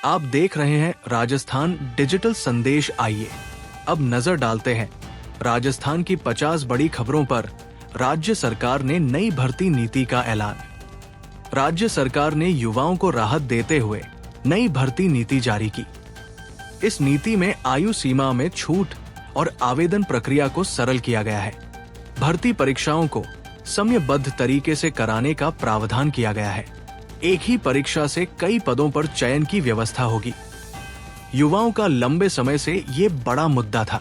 आप देख रहे हैं राजस्थान डिजिटल संदेश। आइए अब नजर डालते हैं राजस्थान की 50 बड़ी खबरों पर। राज्य सरकार ने नई भर्ती नीति का ऐलान। राज्य सरकार ने युवाओं को राहत देते हुए नई भर्ती नीति जारी की। इस नीति में आयु सीमा में छूट और आवेदन प्रक्रिया को सरल किया गया है। भर्ती परीक्षाओं को समयबद्ध तरीके से कराने का प्रावधान किया गया है। एक ही परीक्षा से कई पदों पर चयन की व्यवस्था होगी। युवाओं का लंबे समय से ये बड़ा मुद्दा था।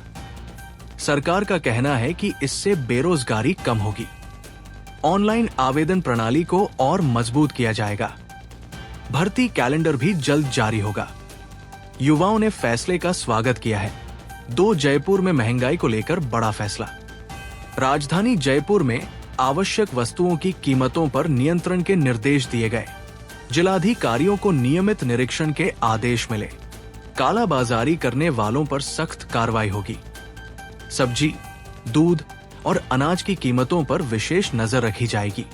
सरकार का कहना है कि इससे बेरोजगारी कम होगी। ऑनलाइन आवेदन प्रणाली को और मजबूत किया जाएगा। भर्ती कैलेंडर भी जल्द जारी होगा। युवाओं ने फैसले का स्वागत किया है। 2 जयपुर में महंगाई को लेकर बड़ा फैसला। राजधानी जयपुर में आवश्यक वस्तुओं की कीमतों पर नियंत्रण के निर्देश दिए गए। जिलाधिकारियों को नियमित निरीक्षण के आदेश मिले। कालाबाजारी करने वालों पर सख्त कार्रवाई होगी। सब्जी, दूध और अनाज की कीमतों पर विशेष नजर रखी जाएगी।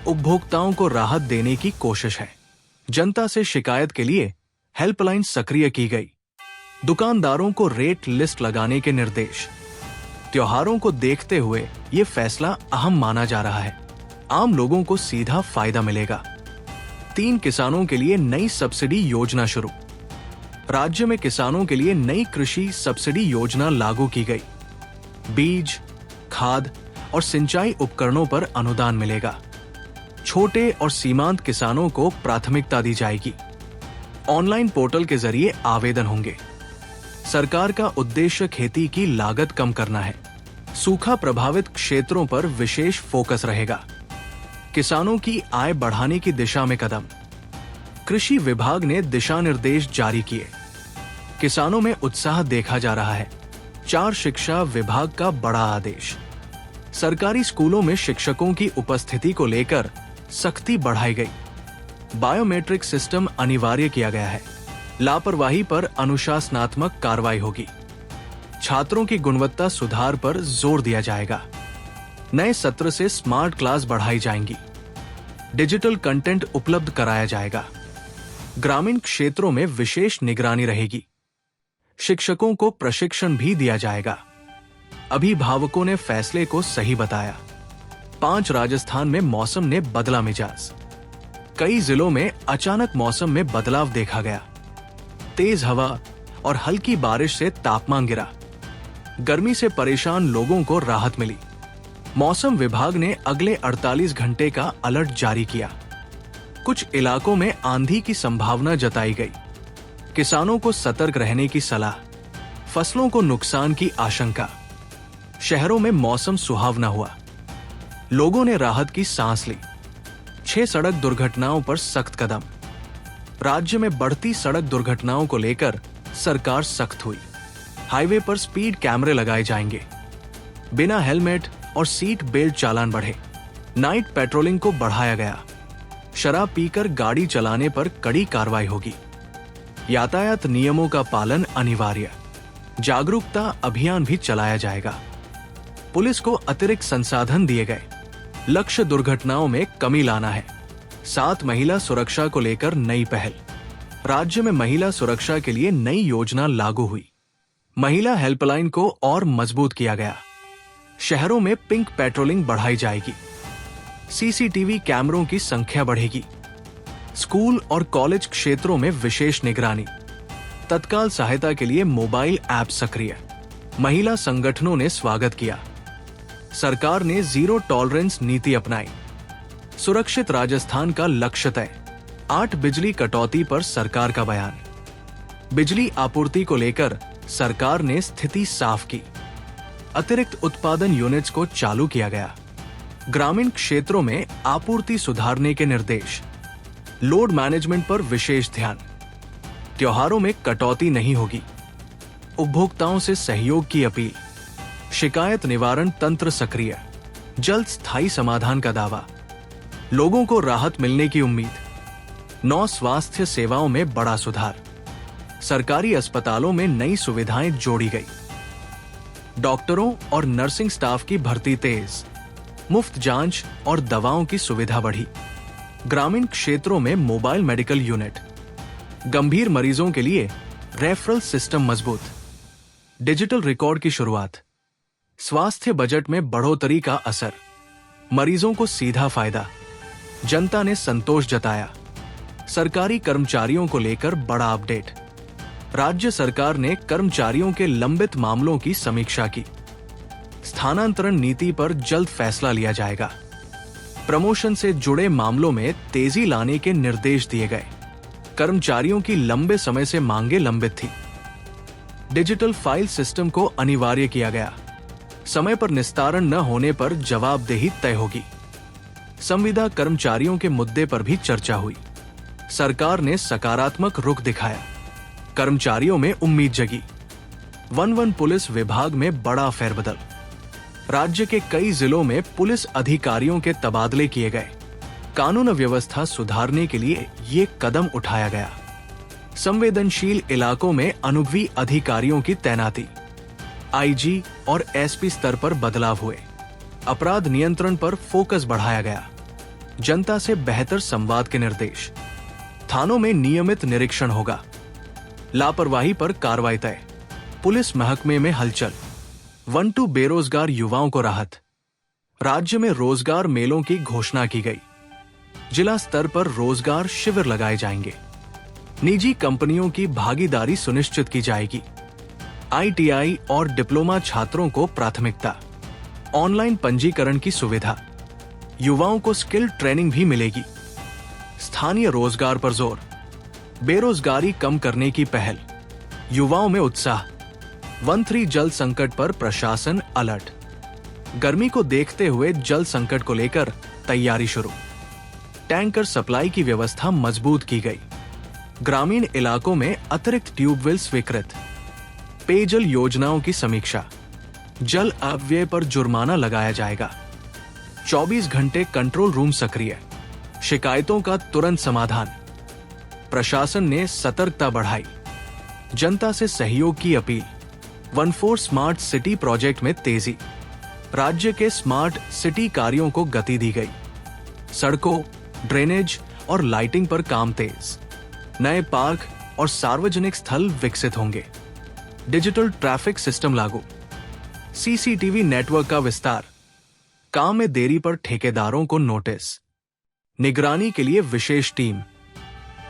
उपभोक्ताओं को राहत देने की कोशिश है। जनता से शिकायत के लिए हेल्पलाइन सक्रिय की गई। दुकानदारों को रेट लिस्ट लगाने के निर्देश। त्योहारों को देखते हुए ये फैसला अहम माना जा रहा है। आम लोगों को सीधा फायदा मिलेगा। 3 किसानों के लिए नई सब्सिडी योजना शुरू। राज्य में किसानों के लिए नई कृषि सब्सिडी योजना लागू की गई। बीज, खाद और सिंचाई उपकरणों पर अनुदान मिलेगा। छोटे और सीमांत किसानों को प्राथमिकता दी जाएगी। ऑनलाइन पोर्टल के जरिए आवेदन होंगे। सरकार का उद्देश्य खेती की लागत कम करना है। सूखा प्रभावित क्षेत्रों पर विशेष फोकस रहेगा। किसानों की आय बढ़ाने की दिशा में कदम। कृषि विभाग ने दिशा निर्देश जारी किए। किसानों में उत्साह देखा जा रहा है। 4 शिक्षा विभाग का बड़ा आदेश। सरकारी स्कूलों में शिक्षकों की उपस्थिति को लेकर सख्ती बढ़ाई गई। बायोमेट्रिक सिस्टम अनिवार्य किया गया है। लापरवाही पर अनुशासनात्मक कार्रवाई होगी। छात्रों की गुणवत्ता सुधार पर जोर दिया जाएगा। नए सत्र से स्मार्ट क्लास बढ़ाई जाएंगी। डिजिटल कंटेंट उपलब्ध कराया जाएगा। ग्रामीण क्षेत्रों में विशेष निगरानी रहेगी। शिक्षकों को प्रशिक्षण भी दिया जाएगा। अभिभावकों ने फैसले को सही बताया। 5 राजस्थान में मौसम ने बदला मिजाज। कई जिलों में अचानक मौसम में बदलाव देखा गया। तेज हवा और हल्की बारिश से तापमान गिरा। गर्मी से परेशान लोगों को राहत मिली। मौसम विभाग ने अगले 48 घंटे का अलर्ट जारी किया। कुछ इलाकों में आंधी की संभावना जताई गई। किसानों को सतर्क रहने की सलाह। फसलों को नुकसान की आशंका। शहरों में मौसम सुहावना हुआ। लोगों ने राहत की सांस ली। 6 सड़क दुर्घटनाओं पर सख्त कदम। राज्य में बढ़ती सड़क दुर्घटनाओं को लेकर सरकार सख्त हुई। हाईवे पर स्पीड कैमरे लगाए जाएंगे। बिना हेलमेट और सीट बेल्ट चालान बढ़े। नाइट पेट्रोलिंग को बढ़ाया गया। शराब पीकर गाड़ी चलाने पर कड़ी कार्रवाई होगी। यातायात नियमों का पालन अनिवार्य। जागरूकता अभियान भी चलाया जाएगा। पुलिस को अतिरिक्त संसाधन दिए गए। लक्ष्य दुर्घटनाओं में कमी लाना है। 7 महिला सुरक्षा को लेकर नई पहल। राज्य में महिला सुरक्षा के लिए नई योजना लागू हुई। महिला हेल्पलाइन को और मजबूत किया गया। शहरों में पिंक पेट्रोलिंग बढ़ाई जाएगी। सीसीटीवी कैमरों की संख्या बढ़ेगी। स्कूल और कॉलेज क्षेत्रों में विशेष निगरानी। तत्काल सहायता के लिए मोबाइल ऐप सक्रिय। महिला संगठनों ने स्वागत किया। सरकार ने जीरो टॉलरेंस नीति अपनाई। सुरक्षित राजस्थान का लक्ष्य तय। 8 बिजली कटौती पर सरकार का बयान। बिजली आपूर्ति को लेकर सरकार ने स्थिति साफ की। अतिरिक्त उत्पादन यूनिट्स को चालू किया गया। ग्रामीण क्षेत्रों में आपूर्ति सुधारने के निर्देश। लोड मैनेजमेंट पर विशेष ध्यान। त्योहारों में कटौती नहीं होगी। उपभोक्ताओं से सहयोग की अपील। शिकायत निवारण तंत्र सक्रिय। जल्द स्थायी समाधान का दावा। लोगों को राहत मिलने की उम्मीद। 9 स्वास्थ्य सेवाओं में बड़ा सुधार। सरकारी अस्पतालों में नई सुविधाएं जोड़ी गई। डॉक्टरों और नर्सिंग स्टाफ की भर्ती तेज। मुफ्त जांच और दवाओं की सुविधा बढ़ी। ग्रामीण क्षेत्रों में मोबाइल मेडिकल यूनिट। गंभीर मरीजों के लिए रेफरल सिस्टम मजबूत, डिजिटल रिकॉर्ड की शुरुआत, स्वास्थ्य बजट में बढ़ोतरी का असर, मरीजों को सीधा फायदा, जनता ने संतोष जताया। सरकारी कर्मचारियों को लेकर बड़ा अपडेट, राज्य सरकार ने कर्मचारियों के लंबित मामलों की समीक्षा की। स्थानांतरण नीति पर जल्द फैसला लिया जाएगा। प्रमोशन से जुड़े मामलों में तेजी लाने के निर्देश दिए गए। कर्मचारियों की लंबे समय से मांगे लंबित थी। डिजिटल फाइल सिस्टम को अनिवार्य किया गया। समय पर निस्तारण न होने पर जवाबदेही तय होगी। संविदा कर्मचारियों के मुद्दे पर भी चर्चा हुई। सरकार ने सकारात्मक रुख दिखाया। कर्मचारियों में उम्मीद जगी। वन पुलिस विभाग में बड़ा फेरबदल, राज्य के कई जिलों में पुलिस अधिकारियों के तबादले किए गए। कानून व्यवस्था सुधारने के लिए ये कदम उठाया गया। संवेदनशील इलाकों में अनुभवी अधिकारियों की तैनाती, आईजी और एसपी स्तर पर बदलाव हुए। अपराध नियंत्रण पर फोकस बढ़ाया गया। जनता से बेहतर संवाद के निर्देश, थानों में नियमित निरीक्षण होगा। लापरवाही पर कार्रवाई तय, पुलिस महकमे में हलचल। 1-2 बेरोजगार युवाओं को राहत, राज्य में रोजगार मेलों की घोषणा की गई। जिला स्तर पर रोजगार शिविर लगाए जाएंगे। निजी कंपनियों की भागीदारी सुनिश्चित की जाएगी। आईटीआई और डिप्लोमा छात्रों को प्राथमिकता, ऑनलाइन पंजीकरण की सुविधा, युवाओं को स्किल ट्रेनिंग भी मिलेगी। स्थानीय रोजगार पर जोर, बेरोजगारी कम करने की पहल, युवाओं में उत्साह। 1-3 जल संकट पर प्रशासन अलर्ट, गर्मी को देखते हुए जल संकट को लेकर तैयारी शुरू। टैंकर सप्लाई की व्यवस्था मजबूत की गई। ग्रामीण इलाकों में अतिरिक्त ट्यूबवेल स्वीकृत। पेयजल योजनाओं की समीक्षा, जल अपव्यय पर जुर्माना लगाया जाएगा। 24 घंटे कंट्रोल रूम सक्रिय, शिकायतों का तुरंत समाधान। प्रशासन ने सतर्कता बढ़ाई। जनता से सहयोग की अपील। 1-4 स्मार्ट सिटी प्रोजेक्ट में तेजी, राज्य के स्मार्ट सिटी कार्यों को गति दी गई। सड़कों, ड्रेनेज और लाइटिंग पर काम तेज। नए पार्क और सार्वजनिक स्थल विकसित होंगे। डिजिटल ट्रैफिक सिस्टम लागू, सीसीटीवी नेटवर्क का विस्तार। काम में देरी पर ठेकेदारों को नोटिस। निगरानी के लिए विशेष टीम।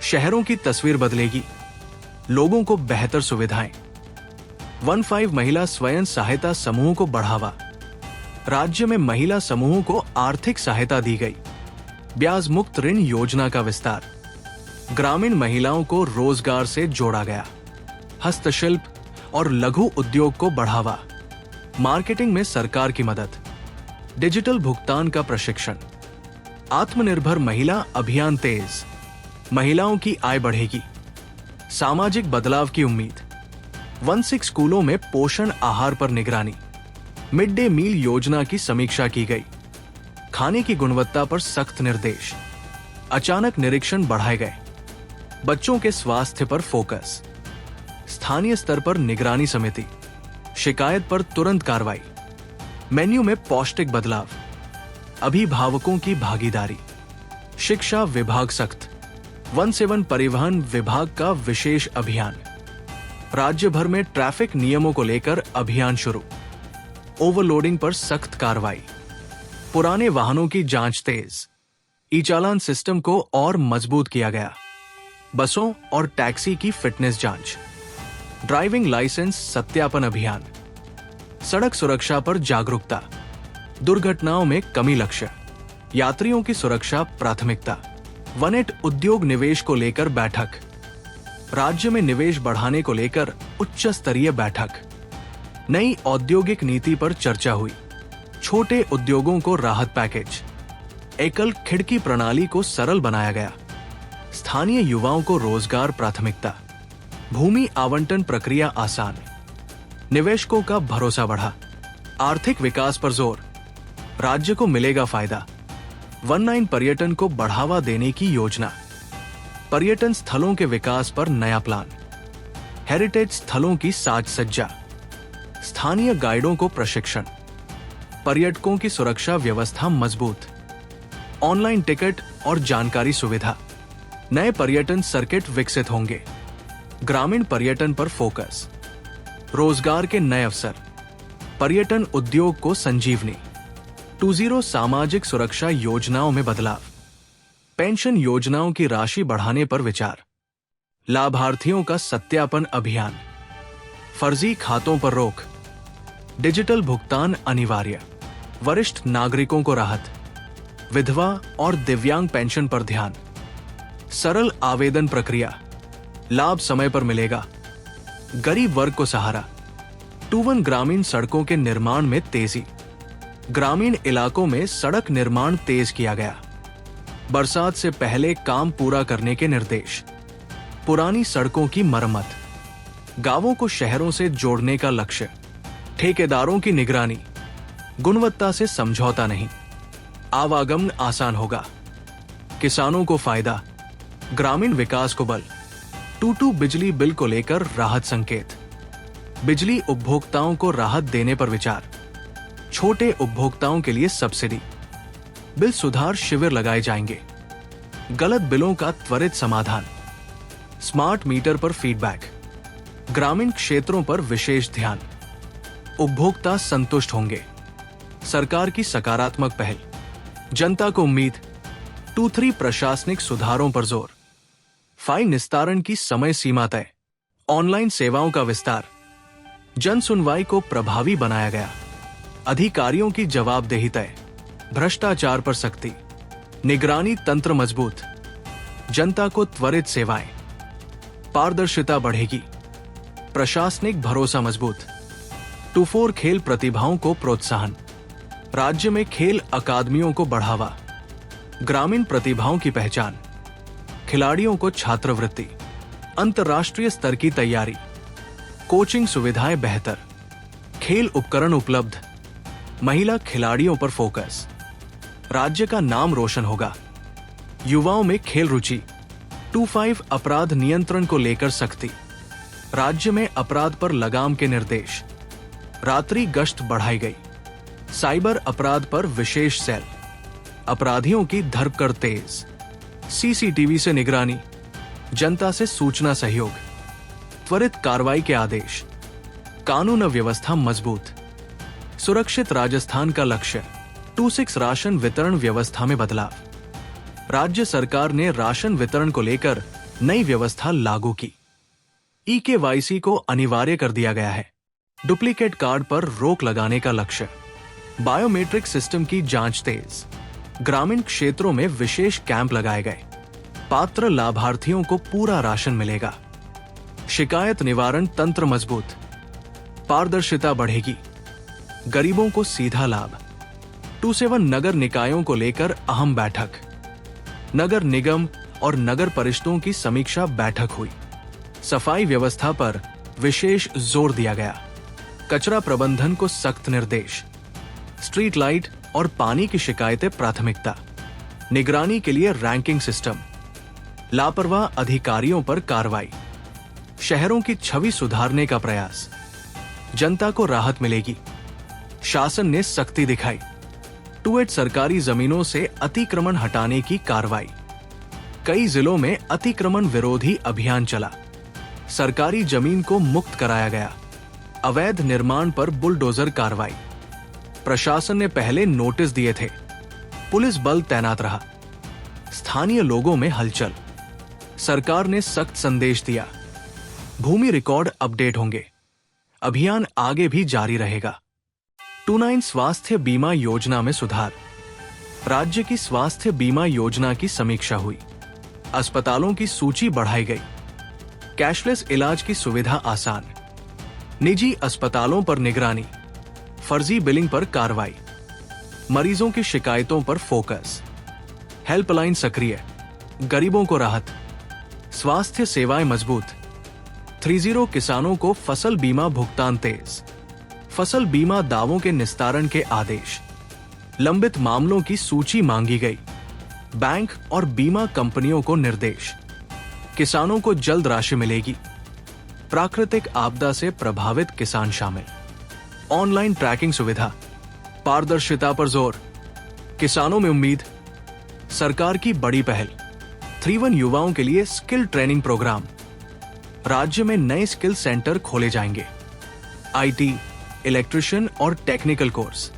शहरों की तस्वीर बदलेगी, लोगों को बेहतर सुविधाएं। 1-5 महिला स्वयं सहायता समूहों को बढ़ावा, राज्य में महिला समूहों को आर्थिक सहायता दी गई। ब्याज मुक्त ऋण योजना का विस्तार, ग्रामीण महिलाओं को रोजगार से जोड़ा गया। हस्तशिल्प और लघु उद्योग को बढ़ावा, मार्केटिंग में सरकार की मदद। डिजिटल भुगतान का प्रशिक्षण। आत्मनिर्भर महिला अभियान तेज, महिलाओं की आय बढ़ेगी। सामाजिक बदलाव की उम्मीद। 1-6 स्कूलों में पोषण आहार पर निगरानी। मिड डे मील योजना की समीक्षा की गई। खाने की गुणवत्ता पर सख्त निर्देश। अचानक निरीक्षण बढ़ाए गए। बच्चों के स्वास्थ्य पर फोकस। स्थानीय स्तर पर निगरानी समिति, शिकायत पर तुरंत कार्रवाई। मेन्यू में पौष्टिक बदलाव, अभिभावकों की भागीदारी। शिक्षा विभाग सख्त। 1-7 परिवहन विभाग का विशेष अभियान, राज्य भर में ट्रैफिक नियमों को लेकर अभियान शुरू। ओवरलोडिंग पर सख्त कार्रवाई। पुराने वाहनों की जांच तेज। ई चालान सिस्टम को और मजबूत किया गया। बसों और टैक्सी की फिटनेस जांच। ड्राइविंग लाइसेंस सत्यापन अभियान। सड़क सुरक्षा पर जागरूकता, दुर्घटनाओं में कमी लक्ष्य। यात्रियों की सुरक्षा प्राथमिकता। 1-8 उद्योग निवेश को लेकर बैठक, राज्य में निवेश बढ़ाने को लेकर उच्च स्तरीय बैठक। नई औद्योगिक नीति पर चर्चा हुई। छोटे उद्योगों को राहत पैकेज। एकल खिड़की प्रणाली को सरल बनाया गया। स्थानीय युवाओं को रोजगार प्राथमिकता। भूमि आवंटन प्रक्रिया आसान। निवेशकों का भरोसा बढ़ा। आर्थिक विकास पर जोर, राज्य को मिलेगा फायदा। 1-9 पर्यटन को बढ़ावा देने की योजना। पर्यटन स्थलों के विकास पर नया प्लान। हेरिटेज स्थलों की साज सज्जा। स्थानीय गाइडों को प्रशिक्षण। पर्यटकों की सुरक्षा व्यवस्था मजबूत। ऑनलाइन टिकट और जानकारी सुविधा। नए पर्यटन सर्किट विकसित होंगे। ग्रामीण पर्यटन पर फोकस। रोजगार के नए अवसर। पर्यटन उद्योग को संजीवनी। 20 सामाजिक सुरक्षा योजनाओं में बदलाव। पेंशन योजनाओं की राशि बढ़ाने पर विचार। लाभार्थियों का सत्यापन अभियान। फर्जी खातों पर रोक। डिजिटल भुगतान अनिवार्य। वरिष्ठ नागरिकों को राहत। विधवा और दिव्यांग पेंशन पर ध्यान। सरल आवेदन प्रक्रिया। लाभ समय पर मिलेगा। गरीब वर्ग को सहारा। 21 ग्रामीण सड़कों के निर्माण में तेजी। ग्रामीण इलाकों में सड़क निर्माण तेज किया गया। बरसात से पहले काम पूरा करने के निर्देश। पुरानी सड़कों की मरम्मत। गांवों को शहरों से जोड़ने का लक्ष्य। ठेकेदारों की निगरानी। गुणवत्ता से समझौता नहीं। आवागमन आसान होगा। किसानों को फायदा। ग्रामीण विकास को बल। 22 बिजली बिल को लेकर राहत संकेत। बिजली उपभोक्ताओं को राहत देने पर विचार। छोटे उपभोक्ताओं के लिए सब्सिडी। बिल सुधार शिविर लगाए जाएंगे। गलत बिलों का त्वरित समाधान। स्मार्ट मीटर पर फीडबैक। ग्रामीण क्षेत्रों पर विशेष ध्यान। उपभोक्ता संतुष्ट होंगे। सरकार की सकारात्मक पहल। जनता को उम्मीद। 23 प्रशासनिक सुधारों पर जोर। फाइल निस्तारण की समय सीमा तय। ऑनलाइन सेवाओं का विस्तार। जन सुनवाई को प्रभावी बनाया गया। अधिकारियों की जवाबदेही तय। भ्रष्टाचार पर सख्ती। निगरानी तंत्र मजबूत। जनता को त्वरित सेवाएं। पारदर्शिता बढ़ेगी। प्रशासनिक भरोसा मजबूत। 24 खेल प्रतिभाओं को प्रोत्साहन। राज्य में खेल अकादमियों को बढ़ावा। ग्रामीण प्रतिभाओं की पहचान। खिलाड़ियों को छात्रवृत्ति। अंतर्राष्ट्रीय स्तर की तैयारी। कोचिंग सुविधाएं बेहतर। खेल उपकरण उपलब्ध। महिला खिलाड़ियों पर फोकस। राज्य का नाम रोशन होगा। युवाओं में खेल रुचि। 25 अपराध नियंत्रण को लेकर सख्ती। राज्य में अपराध पर लगाम के निर्देश। रात्रि गश्त बढ़ाई गई। साइबर अपराध पर विशेष सेल। अपराधियों की धरपकड़ तेज। सीसीटीवी से निगरानी। जनता से सूचना सहयोग। त्वरित कार्रवाई के आदेश। कानून व्यवस्था मजबूत। सुरक्षित राजस्थान का लक्ष्य। 26 राशन वितरण व्यवस्था में बदलाव। राज्य सरकार ने राशन वितरण को लेकर नई व्यवस्था लागू की। ई-केवाईसी को अनिवार्य कर दिया गया है। डुप्लीकेट कार्ड पर रोक लगाने का लक्ष्य। बायोमेट्रिक सिस्टम की जांच तेज। ग्रामीण क्षेत्रों में विशेष कैंप लगाए गए। पात्र लाभार्थियों को पूरा राशन मिलेगा। शिकायत निवारण तंत्र मजबूत। पारदर्शिता बढ़ेगी। गरीबों को सीधा लाभ। 27 नगर निकायों को लेकर अहम बैठक। नगर निगम और नगर परिषदों की समीक्षा बैठक हुई। सफाई व्यवस्था पर विशेष जोर दिया गया। कचरा प्रबंधन को सख्त निर्देश। स्ट्रीट लाइट और पानी की शिकायतें प्राथमिकता। निगरानी के लिए रैंकिंग सिस्टम। लापरवाह अधिकारियों पर कार्रवाई। शहरों की छवि सुधारने का प्रयास। जनता को राहत मिलेगी। शासन ने सख्ती दिखाई। 28 सरकारी जमीनों से अतिक्रमण हटाने की कार्रवाई। कई जिलों में अतिक्रमण विरोधी अभियान चला। सरकारी जमीन को मुक्त कराया गया। अवैध निर्माण पर बुलडोजर कार्रवाई। प्रशासन ने पहले नोटिस दिए थे। पुलिस बल तैनात रहा। स्थानीय लोगों में हलचल। सरकार ने सख्त संदेश दिया। भूमि रिकॉर्ड अपडेट होंगे। अभियान आगे भी जारी रहेगा। 29 स्वास्थ्य बीमा योजना में सुधार। राज्य की स्वास्थ्य बीमा योजना की समीक्षा हुई। अस्पतालों की सूची बढ़ाई गई। कैशलेस इलाज की सुविधा आसान। निजी अस्पतालों पर निगरानी। फर्जी बिलिंग पर कार्रवाई। मरीजों की शिकायतों पर फोकस। हेल्पलाइन सक्रिय। गरीबों को राहत। स्वास्थ्य सेवाएं मजबूत। 30 किसानों को फसल बीमा भुगतान तेज। फसल बीमा दावों के निस्तारण के आदेश। लंबित मामलों की सूची मांगी गई। बैंक और बीमा कंपनियों को निर्देश। किसानों को जल्द राशि मिलेगी। प्राकृतिक आपदा से प्रभावित किसान शामिल। ऑनलाइन ट्रैकिंग सुविधा। पारदर्शिता पर जोर। किसानों में उम्मीद। सरकार की बड़ी पहल। 3-1 युवाओं के लिए स्किल ट्रेनिंग प्रोग्राम। राज्य में नए स्किल सेंटर खोले जाएंगे। आईटी, इलेक्ट्रिशियन और टेक्निकल कोर्स।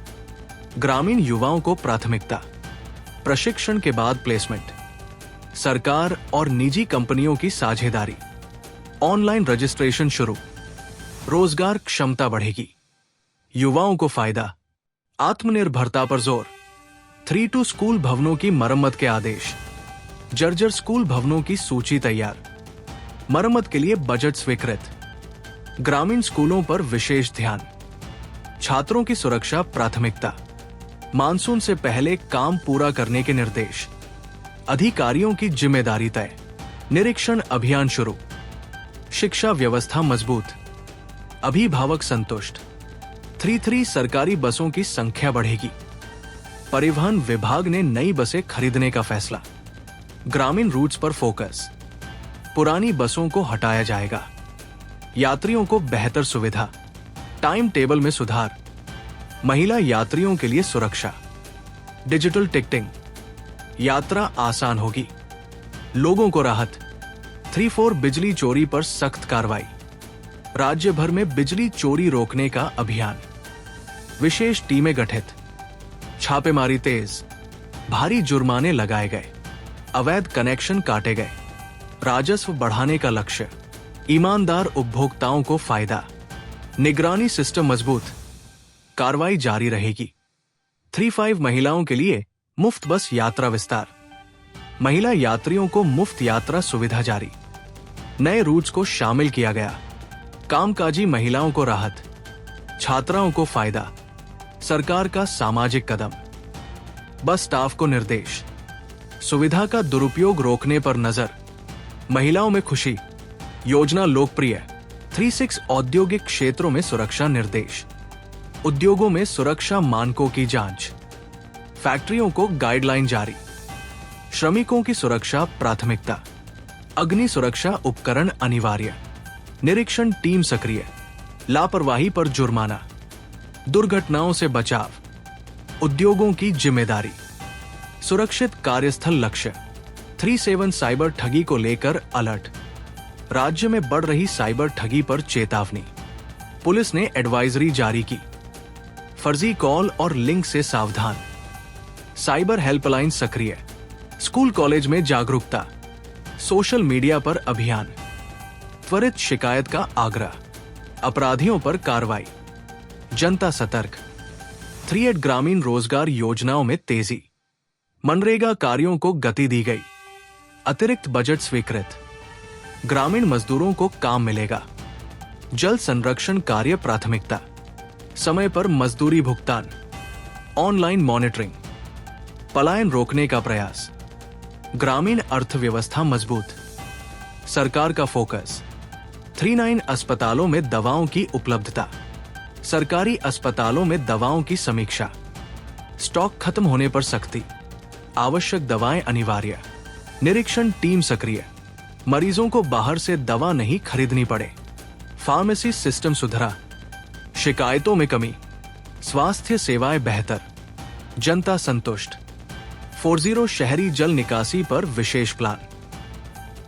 ग्रामीण युवाओं को प्राथमिकता। प्रशिक्षण के बाद प्लेसमेंट। सरकार और निजी कंपनियों की साझेदारी। ऑनलाइन रजिस्ट्रेशन शुरू। रोजगार क्षमता बढ़ेगी। युवाओं को फायदा। आत्मनिर्भरता पर जोर। 3-2 स्कूल भवनों की मरम्मत के आदेश। जर्जर स्कूल भवनों की सूची तैयार। मरम्मत के लिए बजट स्वीकृत। ग्रामीण स्कूलों पर विशेष ध्यान। छात्रों की सुरक्षा प्राथमिकता। मानसून से पहले काम पूरा करने के निर्देश। अधिकारियों की जिम्मेदारी तय। निरीक्षण अभियान शुरू। शिक्षा व्यवस्था मजबूत। अभिभावक संतुष्ट। 3-3 सरकारी बसों की संख्या बढ़ेगी। परिवहन विभाग ने नई बसें खरीदने का फैसला। ग्रामीण रूट्स पर फोकस। पुरानी बसों को हटाया जाएगा। यात्रियों को बेहतर सुविधा। टाइम टेबल में सुधार। महिला यात्रियों के लिए सुरक्षा। Digital ticketing. यात्रा आसान होगी। लोगों को राहत। 3-4 बिजली चोरी पर सख्त कार्रवाई। राज्य भर में बिजली चोरी रोकने का अभियान। विशेष टीमें गठित। छापेमारी तेज। भारी जुर्माने लगाए गए। अवैध कनेक्शन काटे गए। राजस्व बढ़ाने का लक्ष्य। ईमानदार उपभोक्ताओं को फायदा। निगरानी सिस्टम मजबूत। कार्रवाई जारी रहेगी। 3-5 महिलाओं के लिए मुफ्त बस यात्रा विस्तार। महिला यात्रियों को मुफ्त यात्रा सुविधा जारी। नए रूट्स को शामिल किया गया। कामकाजी महिलाओं को राहत। छात्राओं को फायदा। सरकार का सामाजिक कदम। बस स्टाफ को निर्देश। सुविधा का दुरुपयोग रोकने पर नजर। महिलाओं में खुशी। योजना लोकप्रिय। 3-6 औद्योगिक क्षेत्रों में सुरक्षा निर्देश। उद्योगों में सुरक्षा मानकों की जांच। फैक्ट्रियों को गाइडलाइन जारी। श्रमिकों की सुरक्षा प्राथमिकता। अग्नि सुरक्षा उपकरण अनिवार्य। निरीक्षण टीम सक्रिय। लापरवाही पर जुर्माना। दुर्घटनाओं से बचाव। उद्योगों की जिम्मेदारी। सुरक्षित कार्यस्थल लक्ष्य। 3-7 साइबर ठगी को लेकर अलर्ट। राज्य में बढ़ रही साइबर ठगी पर चेतावनी। पुलिस ने एडवाइजरी जारी की। फर्जी कॉल और लिंक से सावधान। साइबर हेल्पलाइन सक्रिय। स्कूल कॉलेज में जागरूकता। सोशल मीडिया पर अभियान। त्वरित शिकायत का आग्रह। अपराधियों पर कार्रवाई। जनता सतर्क। 3-8 ग्रामीण रोजगार योजनाओं में तेजी। मनरेगा कार्यों को गति दी गई। अतिरिक्त बजट स्वीकृत। ग्रामीण मजदूरों को काम मिलेगा। जल संरक्षण कार्य प्राथमिकता। समय पर मजदूरी भुगतान। Online monitoring. पलायन रोकने का प्रयास। ग्रामीण अर्थव्यवस्था मजबूत। सरकार का फोकस। 3-9 अस्पतालों में दवाओं की उपलब्धता। सरकारी अस्पतालों में दवाओं की समीक्षा। स्टॉक खत्म होने पर सख्ती। आवश्यक दवाएं अनिवार्य। निरीक्षण टीम सक्रिय। मरीजों को बाहर से दवा नहीं खरीदनी पड़े। फार्मेसी सिस्टम सुधरा। शिकायतों में कमी। स्वास्थ्य सेवाएं बेहतर। जनता संतुष्ट। 40 शहरी जल निकासी पर विशेष प्लान।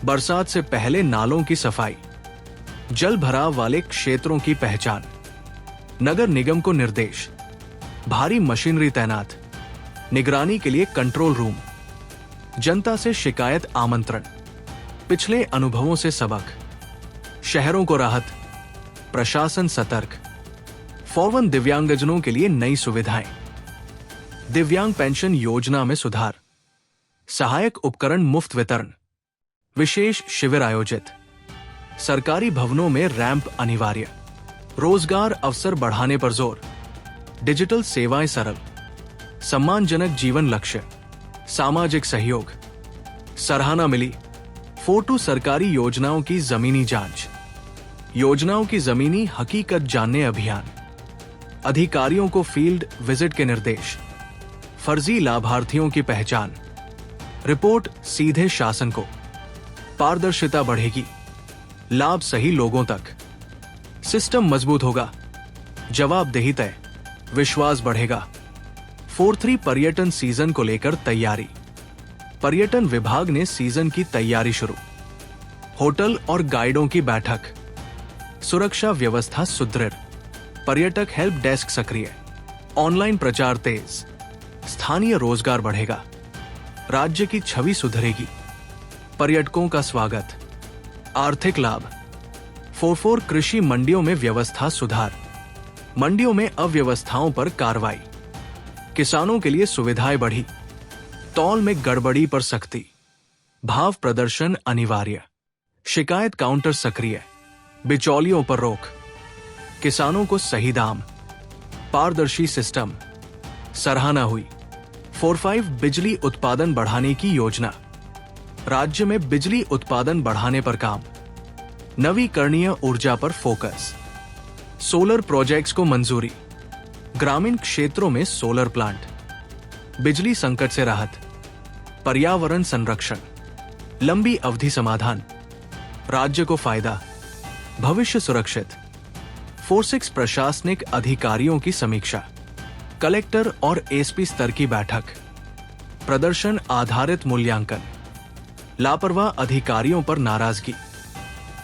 बरसात से पहले नालों की सफाई। जल भराव वाले क्षेत्रों की पहचान। नगर निगम को निर्देश। भारी मशीनरी तैनात। निगरानी के लिए कंट्रोल रूम। जनता से शिकायत आमंत्रण। पिछले अनुभवों से सबक। शहरों को राहत। प्रशासन सतर्क। 4-1 दिव्यांगजनों के लिए नई सुविधाएं। दिव्यांग पेंशन योजना में सुधार। सहायक उपकरण मुफ्त वितरण। विशेष शिविर आयोजित। सरकारी भवनों में रैंप अनिवार्य। रोजगार अवसर बढ़ाने पर जोर। डिजिटल सेवाएं सरल। सम्मानजनक जीवन लक्ष्य। सामाजिक सहयोग। सराहना मिली। 4-2 सरकारी योजनाओं की जमीनी जांच। योजनाओं की जमीनी हकीकत जानने अभियान। अधिकारियों को फील्ड विजिट के निर्देश। फर्जी लाभार्थियों की पहचान। रिपोर्ट सीधे शासन को। पारदर्शिता बढ़ेगी। लाभ सही लोगों तक। सिस्टम मजबूत होगा। जवाबदेही तय। विश्वास बढ़ेगा। 4-3 पर्यटन सीजन को लेकर तैयारी। पर्यटन विभाग ने सीजन की तैयारी शुरू। होटल और गाइडों की बैठक। सुरक्षा व्यवस्था सुदृढ़। पर्यटक हेल्प डेस्क सक्रिय। ऑनलाइन प्रचार तेज। स्थानीय रोजगार बढ़ेगा। राज्य की छवि सुधरेगी। पर्यटकों का स्वागत। आर्थिक लाभ। 4 कृषि मंडियों में व्यवस्था सुधार। मंडियों में अव्यवस्थाओं पर कार्रवाई। किसानों के लिए सुविधाएं बढ़ी। तौल में गड़बड़ी पर सख्ती। भाव प्रदर्शन अनिवार्य। शिकायत काउंटर सक्रिय। बिचौलियों पर रोक। किसानों को सही दाम। पारदर्शी सिस्टम। सराहना हुई। 45 बिजली उत्पादन बढ़ाने की योजना। राज्य में बिजली उत्पादन बढ़ाने पर काम। नवीकरणीय ऊर्जा पर फोकस। सोलर प्रोजेक्ट्स को मंजूरी। ग्रामीण क्षेत्रों में सोलर प्लांट। बिजली संकट से राहत। पर्यावरण संरक्षण। लंबी अवधि समाधान। राज्य को फायदा। भविष्य सुरक्षित। 46 प्रशासनिक अधिकारियों की समीक्षा। कलेक्टर और एसपी स्तर की बैठक। प्रदर्शन आधारित मूल्यांकन। लापरवाह अधिकारियों पर नाराजगी।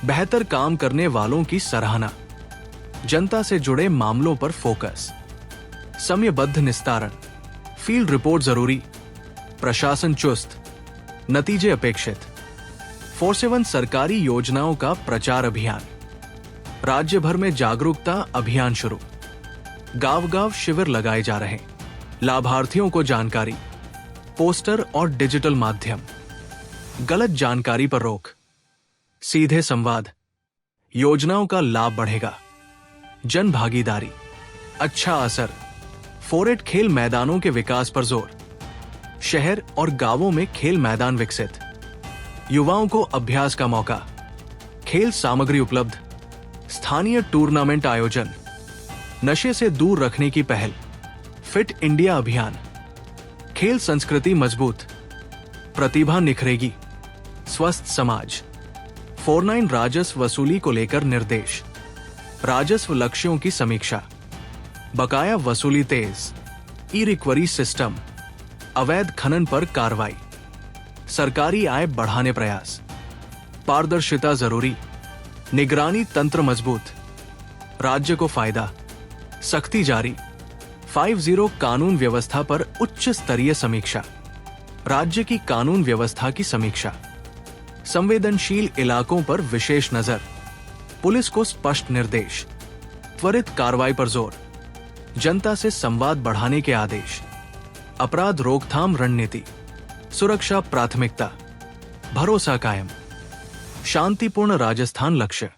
बेहतर काम करने वालों की सराहना। जनता से जुड़े मामलों पर फोकस। समयबद्ध निस्तारण। फील्ड रिपोर्ट जरूरी। प्रशासन चुस्त। नतीजे अपेक्षित। 47 सरकारी योजनाओं का प्रचार अभियान। राज्य भर में जागरूकता अभियान शुरू। गांव-गांव शिविर लगाए जा रहे। लाभार्थियों को जानकारी। पोस्टर और डिजिटल माध्यम। गलत जानकारी पर रोक। सीधे संवाद। योजनाओं का लाभ बढ़ेगा। जन भागीदारी। अच्छा असर। 4 खेल मैदानों के विकास पर जोर। शहर और गांवों में खेल मैदान विकसित। युवाओं को अभ्यास का मौका। खेल सामग्री उपलब्ध। स्थानीय टूर्नामेंट आयोजन। नशे से दूर रखने की पहल। फिट इंडिया अभियान। खेल संस्कृति मजबूत। प्रतिभा निखरेगी। स्वस्थ समाज। 49 राजस्व वसूली को लेकर निर्देश। राजस्व लक्ष्यों की समीक्षा। बकाया वसूली तेज। ई रिकवरी सिस्टम। अवैध खनन पर कार्रवाई। सरकारी आय बढ़ाने प्रयास। पारदर्शिता जरूरी। निगरानी तंत्र मजबूत। राज्य को फायदा। सख्ती जारी। 50 कानून व्यवस्था पर उच्च स्तरीय समीक्षा। राज्य की कानून व्यवस्था की समीक्षा। संवेदनशील इलाकों पर विशेष नजर। पुलिस को स्पष्ट निर्देश। त्वरित कार्रवाई पर जोर। जनता से संवाद बढ़ाने के आदेश। अपराध रोकथाम रणनीति। सुरक्षा प्राथमिकता। भरोसा कायम। शांतिपूर्ण राजस्थान लक्ष्य।